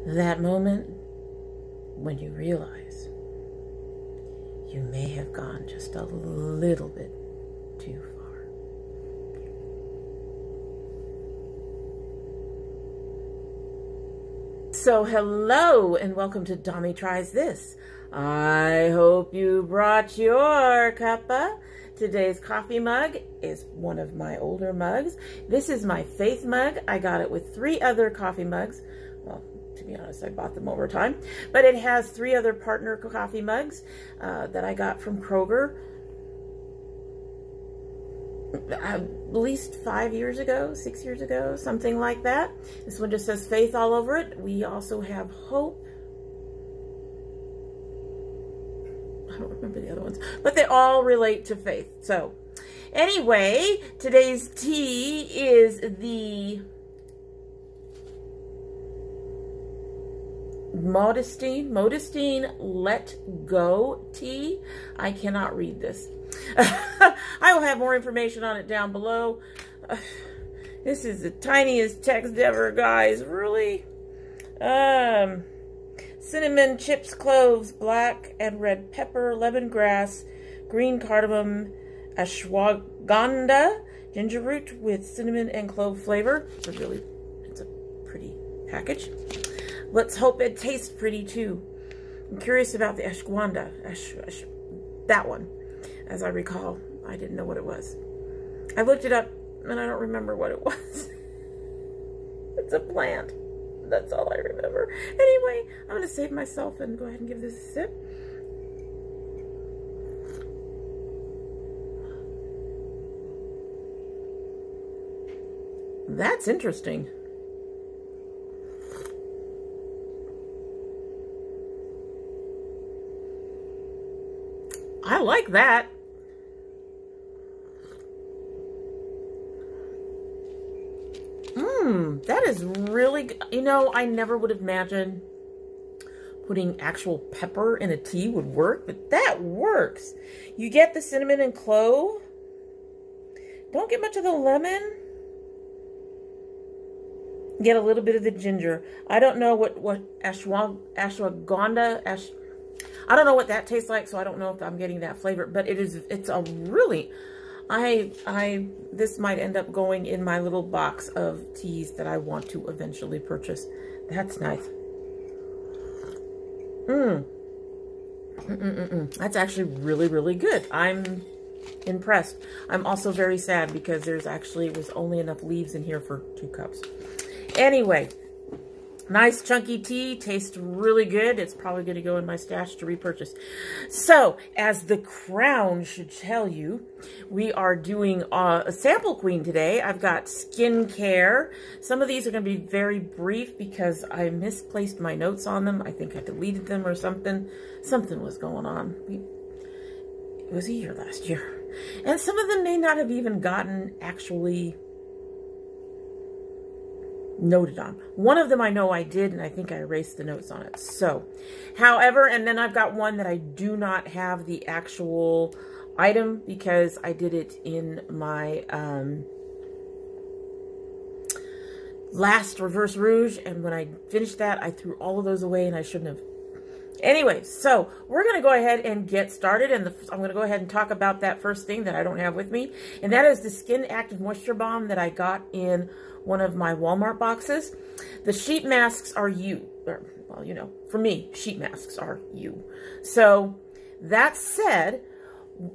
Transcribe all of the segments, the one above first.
That moment when you realize you may have gone just a little bit too far. So hello and welcome to domytriesthis. I hope you brought your cuppa. Today's coffee mug is one of my older mugs. This is my Faith mug. I got it with 3 other coffee mugs. Well, to be honest, I bought them over time. But it has 3 other partner coffee mugs that I got from Kroger at least 5 years ago, 6 years ago, something like that. This one just says Faith all over it. We also have Hope. I don't remember the other ones, but they all relate to Faith. So anyway, today's tea is the Modestine Let Go tea. I cannot read this. I will have more information on it down below. This is the tiniest text ever, guys. Really? Cinnamon, chips, cloves, black and red pepper, lemongrass, green cardamom, ashwagandha, ginger root with cinnamon and clove flavor. It's a pretty package. Let's hope it tastes pretty too. I'm curious about the ashwagandha, that one. As I recall, I didn't know what it was. I looked it up and I don't remember what it was. It's a plant. That's all I remember. Anyway, I'm going to save myself and go ahead and give this a sip. That's interesting. I like that. That is really good. You know, I never would have imagined putting actual pepper in a tea would work, but that works. You get the cinnamon and clove. Don't get much of the lemon. Get a little bit of the ginger. I don't know what ashwagandha, I don't know what that tastes like, so I don't know if I'm getting that flavor, but it's a really, this might end up going in my little box of teas that I want to eventually purchase. That's nice. That's actually really, really good. I'm impressed. I'm also very sad because was only enough leaves in here for 2 cups. Anyway, nice chunky tea, tastes really good. It's probably going to go in my stash to repurchase. So, as the crown should tell you, we are doing a sample queen today. I've got skincare. Some of these are going to be very brief because I misplaced my notes on them. I think I deleted them or something. Something was going on. It was a year last year. And some of them may not have even gotten actually noted on. One of them I know I did, and I think I erased the notes on it. So, however, and then I've got one that I do not have the actual item because I did it in my last reverse rouge, and when I finished that, I threw all of those away, and I shouldn't have. Anyway, so we're going to go ahead and get started, and I'm going to go ahead and talk about that first thing that I don't have with me, and that is the SkinActive Moisture Balm that I got in one of my Walmart boxes. The sheet masks are well, you know, for me, sheet masks are you. So that said,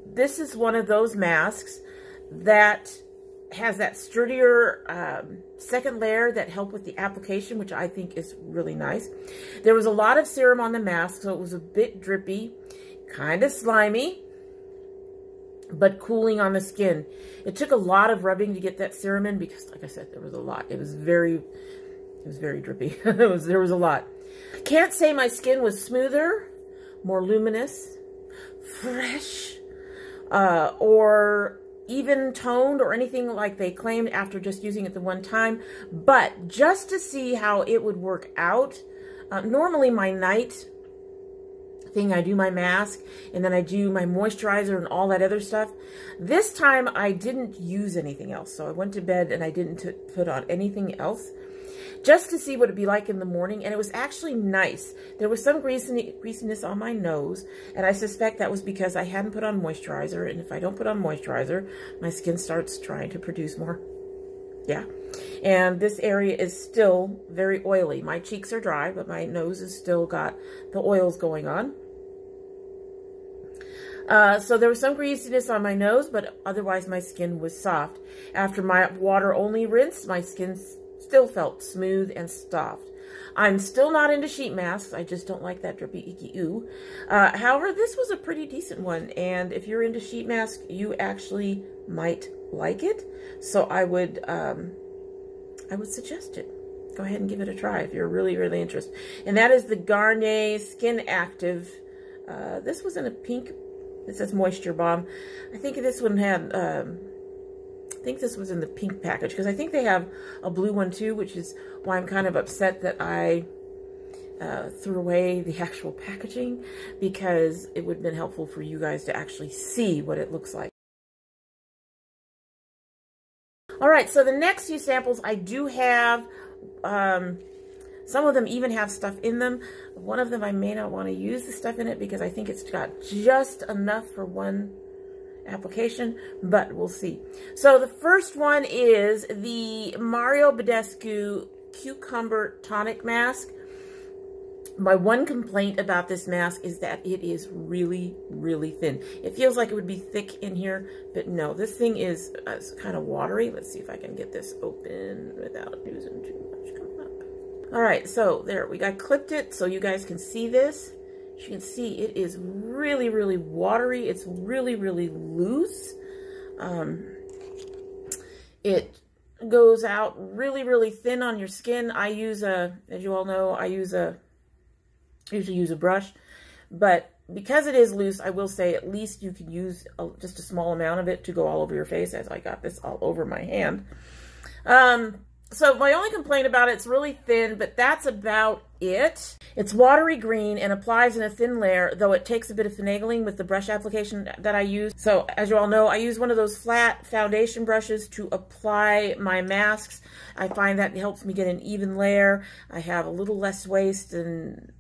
this is one of those masks that has that sturdier second layer that help with the application, which I think is really nice. There was a lot of serum on the mask, so it was a bit drippy, kind of slimy, but cooling on the skin. It took a lot of rubbing to get that serum in because, like I said, there was a lot. It was very drippy. There was a lot. Can't say my skin was smoother, more luminous, fresh, or even toned or anything like they claimed after just using it the one time. But just to see how it would work out, normally my night thing, I do my mask and then I do my moisturizer and all that other stuff. This time I didn't use anything else. So I went to bed and I didn't put on anything else. just to see what it'd be like in the morning, and it was actually nice. There was some greasiness on my nose, and I suspect that was because I hadn't put on moisturizer, and if I don't put on moisturizer, my skin starts trying to produce more. Yeah. And this area is still very oily. My cheeks are dry, but my nose has still got the oils going on. So there was some greasiness on my nose, but otherwise my skin was soft. After my water-only rinse, my skin still felt smooth and soft. I'm still not into sheet masks. I just don't like that drippy, icky ooh. However, this was a pretty decent one, and if you're into sheet masks, you actually might like it. So I would suggest it. Go ahead and give it a try if you're really, really interested. And that is the Garnier SkinActive. This was in a pink. It says Moisture Bomb. I think this one had, I think this was in the pink package, because I think they have a blue one too, which is why I'm kind of upset that I threw away the actual packaging, because it would have been helpful for you guys to actually see what it looks like. All right, so the next few samples I do have, some of them even have stuff in them. One of them I may not want to use the stuff in it because I think it's got just enough for one application, but we'll see. So the first one is the Badescu Cucumber Tonic Mask. My one complaint about this mask is that it is really, really thin. It feels like it would be thick in here, but no, this thing is kind of watery. Let's see if I can get this open without using too much coming up. All right, so there, I clipped it so you guys can see this. As you can see, it is really, really watery. It's really, really loose. It goes out really, really thin on your skin. I use as you all know, I usually use a brush, but because it is loose, I will say at least you can use just a small amount of it to go all over your face, as I got this all over my hand. So my only complaint about it's really thin, but that's about it. It's watery green and applies in a thin layer, though it takes a bit of finagling with the brush application that I use. So as you all know, I use one of those flat foundation brushes to apply my masks. I find that helps me get an even layer. I have a little less waste, and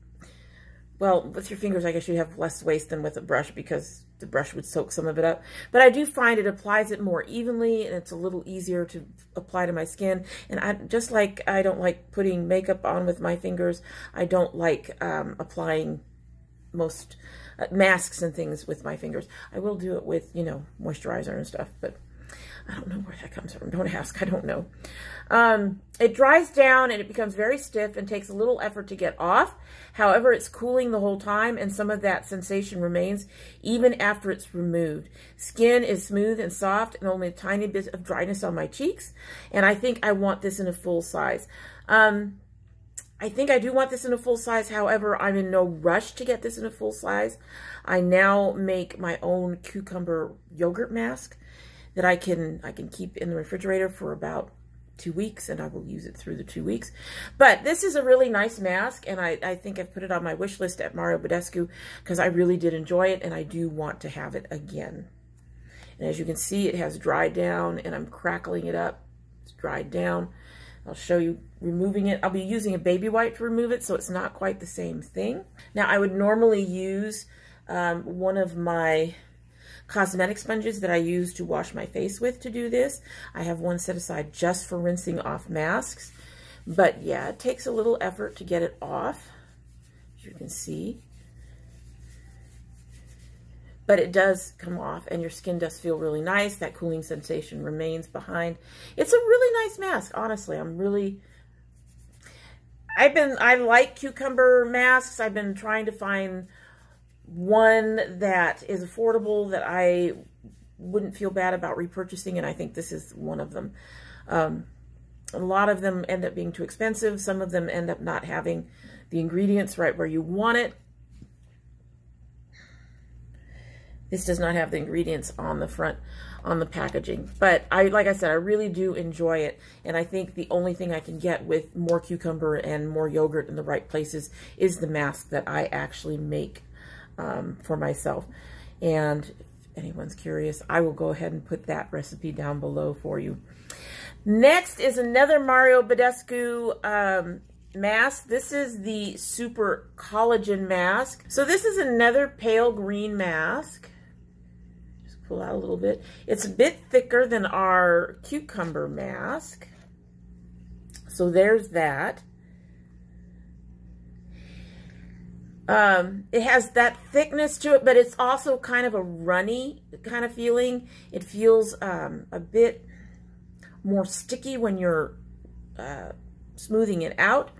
well, with your fingers, I guess you have less waste than with a brush because the brush would soak some of it up. But I do find it applies it more evenly, and it's a little easier to apply to my skin. And I don't like putting makeup on with my fingers. I don't like applying most masks and things with my fingers. I will do it with, you know, moisturizer and stuff, but I don't know where that comes from. Don't ask. I don't know. It dries down and it becomes very stiff and takes a little effort to get off. However, it's cooling the whole time, and some of that sensation remains even after it's removed. Skin is smooth and soft, and only a tiny bit of dryness on my cheeks. And I think I want this in a full size. I think I do want this in a full size. However, I'm in no rush to get this in a full size. I now make my own cucumber yogurt mask that I can keep in the refrigerator for about 2 weeks, and I will use it through the 2 weeks. But this is a really nice mask, and I think I've put it on my wish list at Badescu because I really did enjoy it, and I do want to have it again. And as you can see, it has dried down, and I'm crackling it up. It's dried down. I'll show you removing it. I'll be using a baby wipe to remove it, so it's not quite the same thing. Now, I would normally use one of my cosmetic sponges that I use to wash my face with to do this. I have one set aside just for rinsing off masks. But yeah, it takes a little effort to get it off, as you can see. But it does come off, and your skin does feel really nice. That cooling sensation remains behind. It's a really nice mask, honestly. I like cucumber masks. I've been trying to find one that is affordable that I wouldn't feel bad about repurchasing, and I think this is one of them. A lot of them end up being too expensive. Some of them end up not having the ingredients right where you want it. This does not have the ingredients on the front, on the packaging. But like I said, I really do enjoy it. And I think the only thing I can get with more cucumber and more yogurt in the right places is the mask that I actually make for myself. And if anyone's curious, I will go ahead and put that recipe down below for you. Next is another Badescu mask. This is the Super Collagen mask. So this is another pale green mask. Just pull out a little bit. It's a bit thicker than our cucumber mask. So there's that. It has that thickness to it, but it's also kind of a runny kind of feeling. It feels a bit more sticky when you're smoothing it out.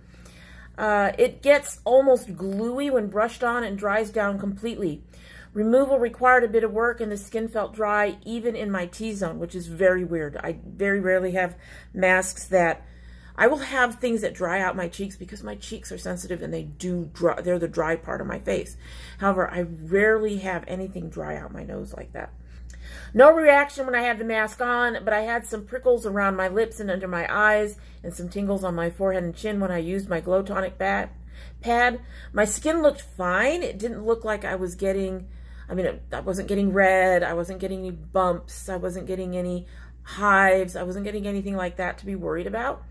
It gets almost gluey when brushed on and dries down completely. Removal required a bit of work and the skin felt dry even in my T-zone, which is very weird. I very rarely have masks that... I will have things that dry out my cheeks because my cheeks are sensitive and they do dry, they're the dry part of my face. However, I rarely have anything dry out my nose like that. No reaction when I had the mask on, but I had some prickles around my lips and under my eyes and some tingles on my forehead and chin when I used my Glow Tonic pad. My skin looked fine. It didn't look like I was getting, I wasn't getting red. I wasn't getting any bumps. I wasn't getting any hives. I wasn't getting anything like that to be worried about.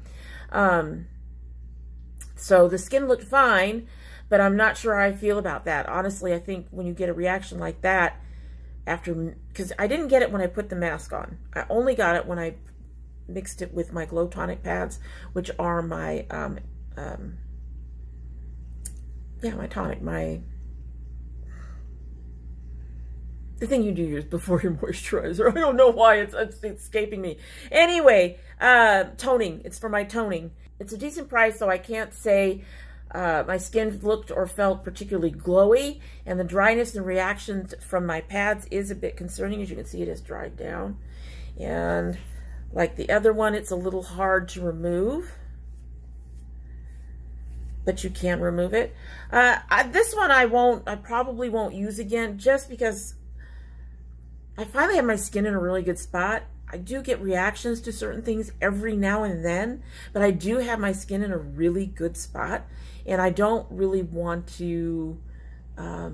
So the skin looked fine, but I'm not sure how I feel about that. Honestly, I think when you get a reaction like that after, because I didn't get it when I put the mask on. I only got it when I mixed it with my Glow Tonic pads, which are my, my tonic, the thing you do use before your moisturizer. I don't know why it's escaping me. Anyway, toning. It's for my toning. It's a decent price, so I can't say my skin looked or felt particularly glowy, and the dryness and reactions from my pads is a bit concerning. As you can see, it has dried down. And like the other one, it's a little hard to remove, but you can remove it. This one I probably won't use again, just because I finally have my skin in a really good spot. I do get reactions to certain things every now and then, but I do have my skin in a really good spot, and I don't really want to, I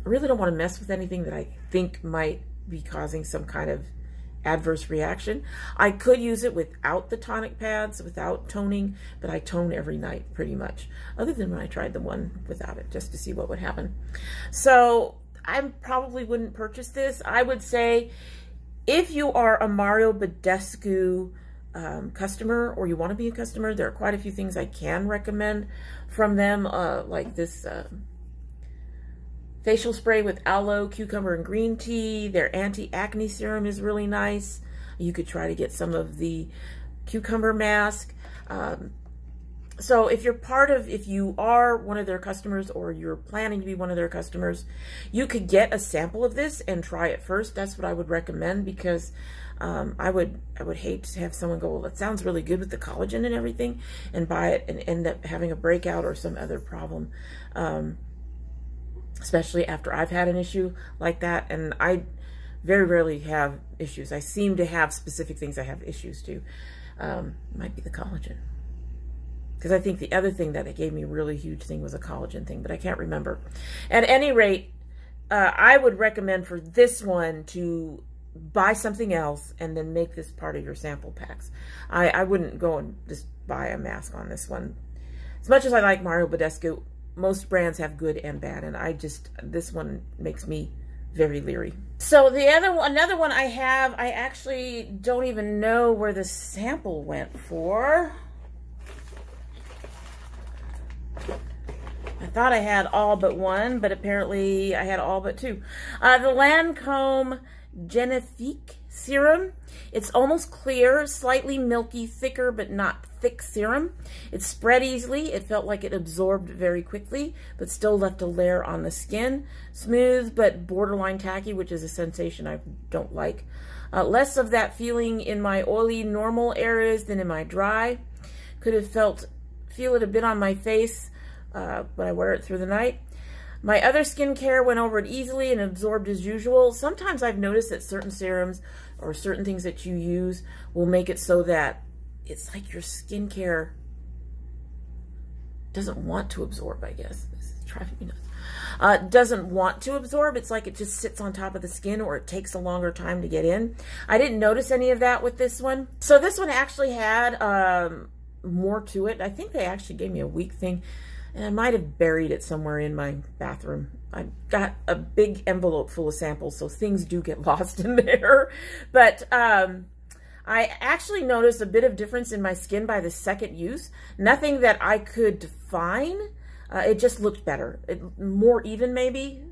really don't want to mess with anything that I think might be causing some kind of adverse reaction. I could use it without the tonic pads, without toning, but I tone every night pretty much, other than when I tried the one without it, just to see what would happen. So I probably wouldn't purchase this. I would say if you are a Badescu customer, or you want to be a customer, there are quite a few things I can recommend from them, like this facial spray with aloe, cucumber, and green tea. Their anti-acne serum is really nice. You could try to get some of the cucumber mask. So if you are one of their customers, or you're planning to be one of their customers, you could get a sample of this and try it first. That's what I would recommend, because I would hate to have someone go, well, it sounds really good with the collagen and everything, and buy it and end up having a breakout or some other problem. Especially after I've had an issue like that, and I very rarely have issues. I seem to have specific things I have issues to. Might be the collagen. Because I think the other thing that it gave me a really huge thing was a collagen thing, but I can't remember. At any rate, I would recommend for this one to buy something else and then make this part of your sample packs. I wouldn't go and just buy a mask on this one. As much as I like Badescu, most brands have good and bad, and this one makes me very leery. So another one I have, I actually don't even know where the sample went for. I thought I had all but one, but apparently I had all but two. The Lancome Genifique serum. It's almost clear, slightly milky, thicker, but not thick serum. It spread easily. It felt like it absorbed very quickly, but still left a layer on the skin. Smooth, but borderline tacky, which is a sensation I don't like. Less of that feeling in my oily, normal areas than in my dry. Could have feel it a bit on my face when I wear it through the night. My other skincare went over it easily and absorbed as usual. Sometimes I've noticed that certain serums or certain things that you use will make it so that it's like your skincare doesn't want to absorb, I guess. This is driving me nuts. Doesn't want to absorb. It's like it just sits on top of the skin, or it takes a longer time to get in. I didn't notice any of that with this one. So this one actually had more to it. I think they actually gave me a week thing, and I might have buried it somewhere in my bathroom. I got a big envelope full of samples, so things do get lost in there. But I actually noticed a bit of difference in my skin by the second use. Nothing that I could define. It just looked better. More even, maybe.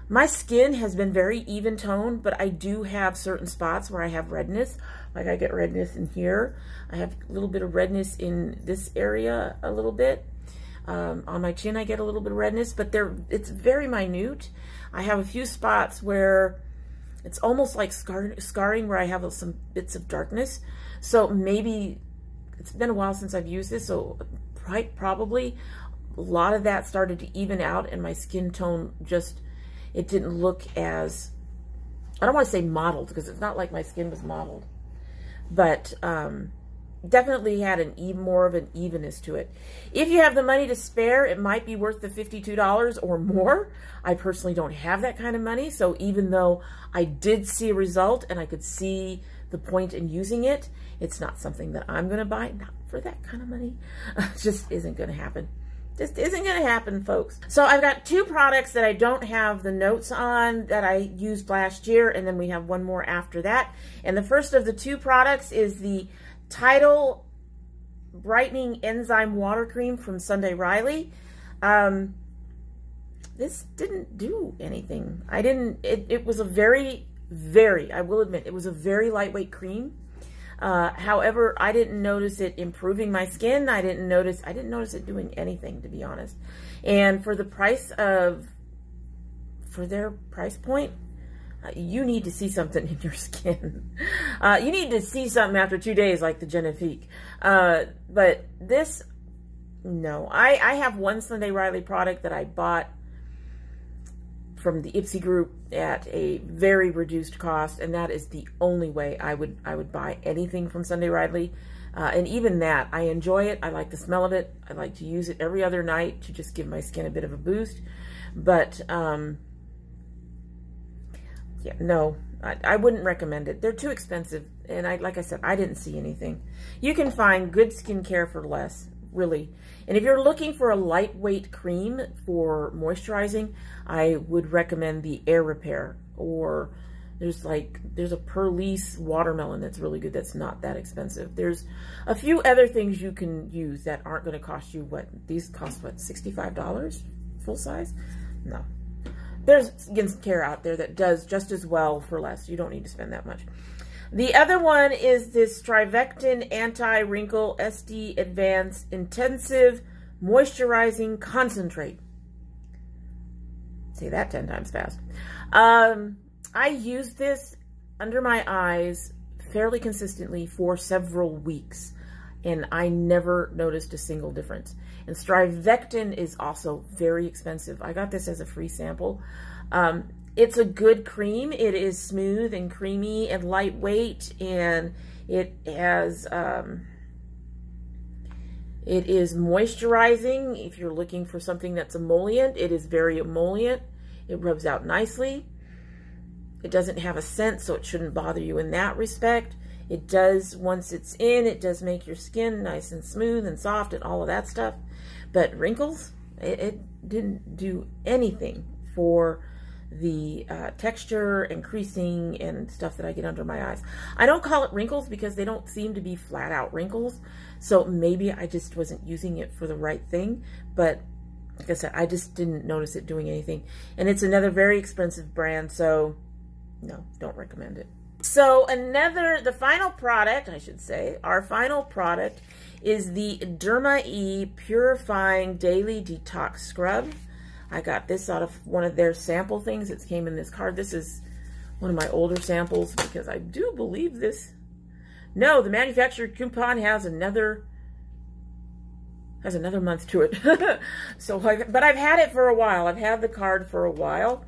My skin has been very even toned, but I do have certain spots where I have redness. Like I get redness in here. I have a little bit of redness in this area a little bit. On my chin I get a little bit of redness, but it's very minute. I have a few spots where it's almost like scarring where I have some bits of darkness. So maybe it's been a while since I've used this, so probably a lot of that started to even out, and my skin tone just, it didn't look as, I don't want to say modeled, because it's not like my skin was modeled, but definitely had more of an evenness to it. If you have the money to spare, it might be worth the $52 or more. I personally don't have that kind of money, so even though I did see a result and I could see the point in using it, it's not something that I'm going to buy. Not for that kind of money. It just isn't going to happen. Just isn't going to happen, folks. So I've got two products that I don't have the notes on that I used last year, and then we have one more after that. And the first of the two products is the Tidal Brightening Enzyme Water Cream from Sunday Riley. This didn't do anything. It was a very, I will admit, it was a very lightweight cream. However, I didn't notice it improving my skin. I didn't notice it doing anything, to be honest. And for the price for their price point, you need to see something in your skin. You need to see something after 2 days, like the Genifique. But this, no. I have one Sunday Riley product that I bought from the Ipsy group at a very reduced cost, and that is the only way I would buy anything from Sunday Riley. And even that, I enjoy it. I like the smell of it. I like to use it every other night to just give my skin a bit of a boost. But yeah, no, I wouldn't recommend it. They're too expensive, and like I said, I didn't see anything. You can find good skincare for less, really. And if you're looking for a lightweight cream for moisturizing, I would recommend the Air Repair. Or there's a Perlice watermelon that's really good. That's not that expensive. There's a few other things you can use that aren't going to cost you what these cost. What, $65 full size? No. There's skincare out there that does just as well for less. You don't need to spend that much. The other one is this Trifecta Anti-Wrinkle SD Advanced Intensive Moisturizing Concentrate. Say that 10 times fast. I used this under my eyes fairly consistently for several weeks, and I never noticed a single difference. And Trifecta is also very expensive. I got this as a free sample. It's a good cream. It is smooth and creamy and lightweight, and it has it is moisturizing. If you're looking for something that's emollient, it is very emollient. It rubs out nicely. It doesn't have a scent, so it shouldn't bother you in that respect. It does, once it's in, it does make your skin nice and smooth and soft and all of that stuff. But wrinkles, it didn't do anything for the texture and creasing and stuff that I get under my eyes. I don't call it wrinkles because they don't seem to be flat out wrinkles. So maybe I just wasn't using it for the right thing. But like I said, I just didn't notice it doing anything. And it's another very expensive brand, so no, don't recommend it. So the final product, I should say, our final product is the DermaE Purifying Daily Detox Scrub. I got this out of one of their sample things. It came in this card. This is one of my older samples because I do believe this. No, the manufacturer coupon has another month to it. So, but I've had it for a while. I've had the card for a while,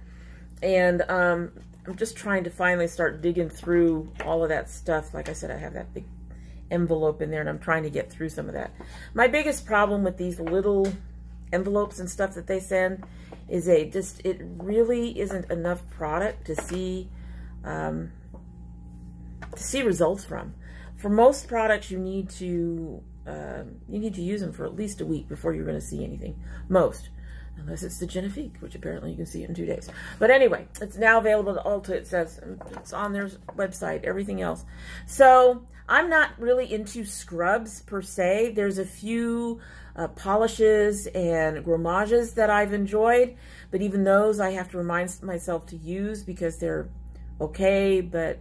and I'm just trying to finally start digging through all of that stuff. Like I said, I have that big envelope in there, and I'm trying to get through some of that. My biggest problem with these little envelopes and stuff that they send is it really isn't enough product to see results from. For most products, you need to use them for at least a week before you're going to see anything. Most. Unless it's the Genifique, which apparently you can see it in 2 days. But anyway, it's now available to Ulta. It says it's on their website, everything else. So I'm not really into scrubs per se. There's a few polishes and grommages that I've enjoyed, but even those I have to remind myself to use because they're okay, but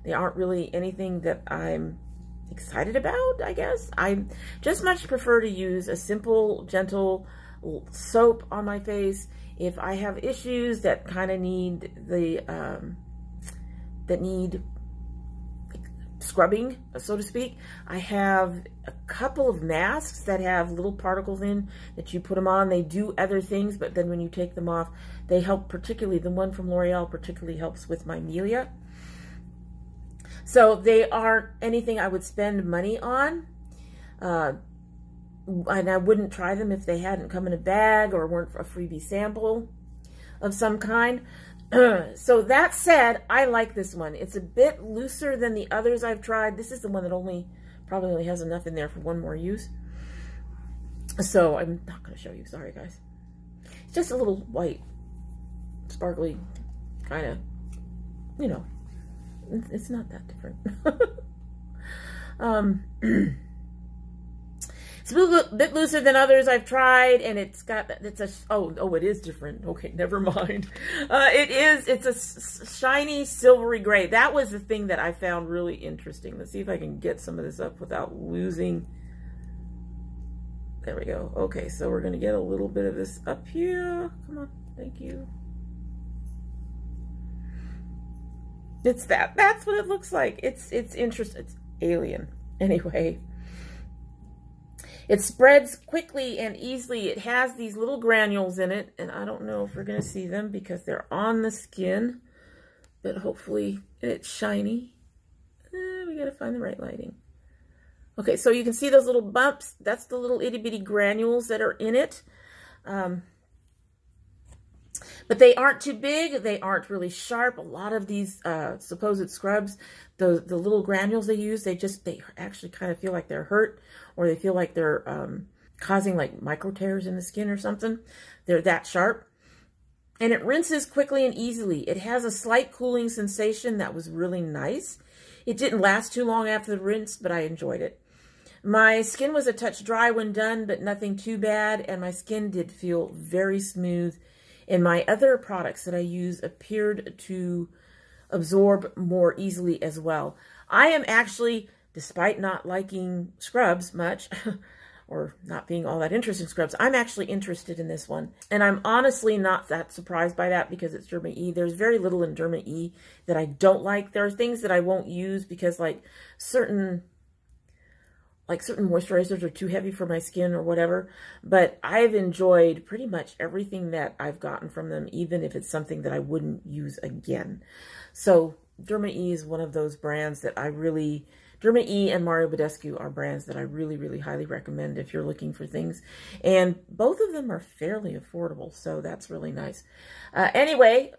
they aren't really anything that I'm excited about, I guess. I just much prefer to use a simple, gentle soap on my face. If I have issues that kind of need scrubbing, so to speak, I have a couple of masks that have little particles in that you put them on. They do other things, but then when you take them off, they help. Particularly the one from L'Oreal particularly helps with my milia. So they aren't anything I would spend money on. And I wouldn't try them if they hadn't come in a bag or weren't a freebie sample of some kind. So that said, I like this one. It's a bit looser than the others I've tried. This is the one that probably only has enough in there for one more use. So I'm not going to show you. Sorry, guys. It's just a little white, sparkly kind of, you know, it's not that different. It's a bit looser than others I've tried, and it is different. Okay, never mind. It's a shiny silvery gray. That was the thing that I found really interesting. Let's see if I can get some of this up without losing. There we go. Okay, so we're going to get a little bit of this up here. Come on, thank you. It's that. That's what it looks like. It's interesting. It's alien. Anyway. It spreads quickly and easily. It has these little granules in it, and I don't know if we're going to see them because they're on the skin, but hopefully it's shiny. We got to find the right lighting. Okay, so you can see those little bumps. That's the little itty-bitty granules that are in it. But they aren't too big. They aren't really sharp. A lot of these supposed scrubs, the little granules they use, they actually kind of feel like they're hurt, or they feel like they're causing like micro tears in the skin or something. They're that sharp. And it rinses quickly and easily. It has a slight cooling sensation that was really nice. It didn't last too long after the rinse, but I enjoyed it. My skin was a touch dry when done, but nothing too bad, and my skin did feel very smooth. And my other products that I use appeared to absorb more easily as well. I am actually, despite not liking scrubs much, or not being all that interested in scrubs, I'm actually interested in this one. And I'm honestly not that surprised by that because it's DermaE. There's very little in DermaE that I don't like. There are things that I won't use because like certain moisturizers are too heavy for my skin or whatever, but I've enjoyed pretty much everything that I've gotten from them, even if it's something that I wouldn't use again. So DermaE is one of those brands that DermaE and Mario Badescu are brands that I really, really highly recommend if you're looking for things. And both of them are fairly affordable, so that's really nice. Anyway,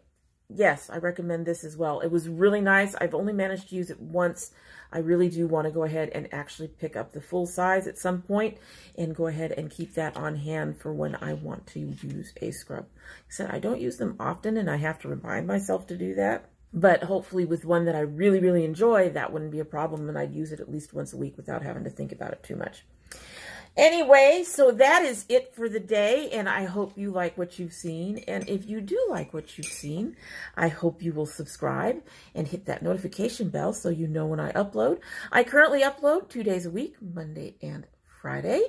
yes, I recommend this as well. It was really nice. I've only managed to use it once. I really do want to go ahead and actually pick up the full size at some point and go ahead and keep that on hand for when I want to use a scrub. Like I said, I don't use them often and I have to remind myself to do that. But hopefully with one that I really, really enjoy, that wouldn't be a problem and I'd use it at least once a week without having to think about it too much. Anyway, so that is it for the day, and I hope you like what you've seen. And if you do like what you've seen, I hope you will subscribe and hit that notification bell so you know when I upload. I currently upload 2 days a week, Monday and Friday.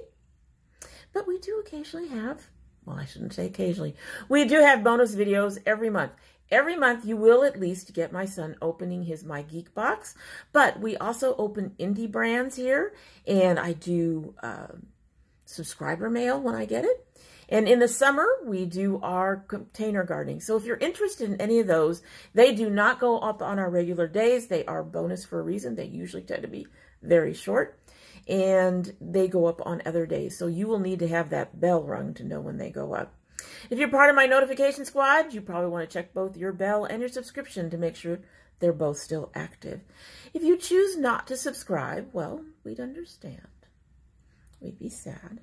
But we do occasionally have, well, I shouldn't say occasionally, we do have bonus videos every month. Every month, you will at least get my son opening his My Geek box, but we also open indie brands here, and I do subscriber mail when I get it. And in the summer, we do our container gardening. So if you're interested in any of those, they do not go up on our regular days. They are bonus for a reason. They usually tend to be very short, and they go up on other days. So you will need to have that bell rung to know when they go up. If you're part of my notification squad, you probably want to check both your bell and your subscription to make sure they're both still active. If you choose not to subscribe, well, we'd understand. We'd be sad.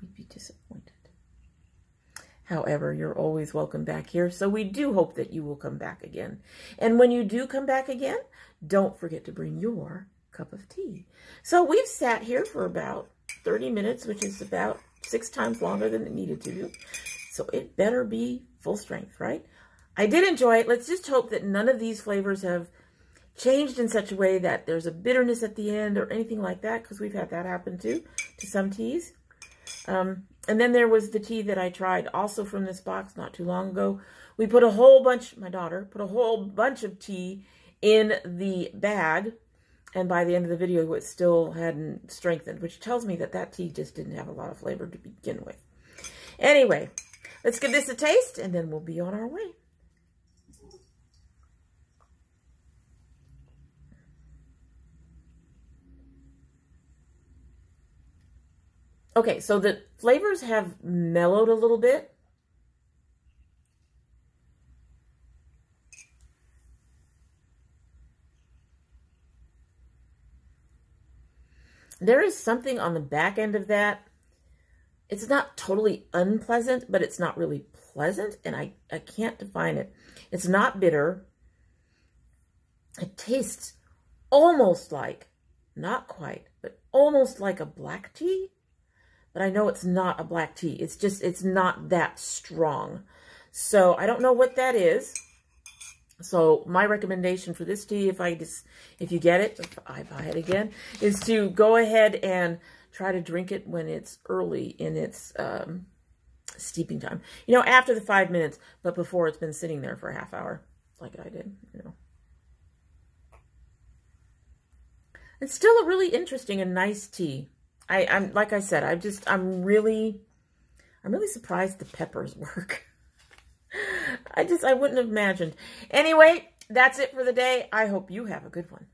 We'd be disappointed. However, you're always welcome back here, so we do hope that you will come back again. And when you do come back again, don't forget to bring your cup of tea. So we've sat here for about 30 minutes, which is about 6 times longer than it needed to do. So it better be full strength, right? I did enjoy it. Let's just hope that none of these flavors have changed in such a way that there's a bitterness at the end or anything like that, because we've had that happen too to some teas. And then there was the tea that I tried also from this box not too long ago. We put a whole bunch, my daughter put a whole bunch of tea in the bag, and by the end of the video it still hadn't strengthened, which tells me that that tea just didn't have a lot of flavor to begin with. Anyway, let's give this a taste and then we'll be on our way. Okay, so the flavors have mellowed a little bit. There is something on the back end of that. It's not totally unpleasant, but it's not really pleasant, and I can't define it. It's not bitter. It tastes almost like, not quite, but almost like a black tea. But I know it's not a black tea. It's just, it's not that strong. So I don't know what that is. So my recommendation for this tea, if you get it, if I buy it again, is to go ahead and try to drink it when it's early in its steeping time. You know, after the 5 minutes, but before it's been sitting there for a half hour, like I did, you know. It's still a really interesting and nice tea. I'm like I said, I'm really surprised the peppers work. I wouldn't have imagined. Anyway, that's it for the day. I hope you have a good one.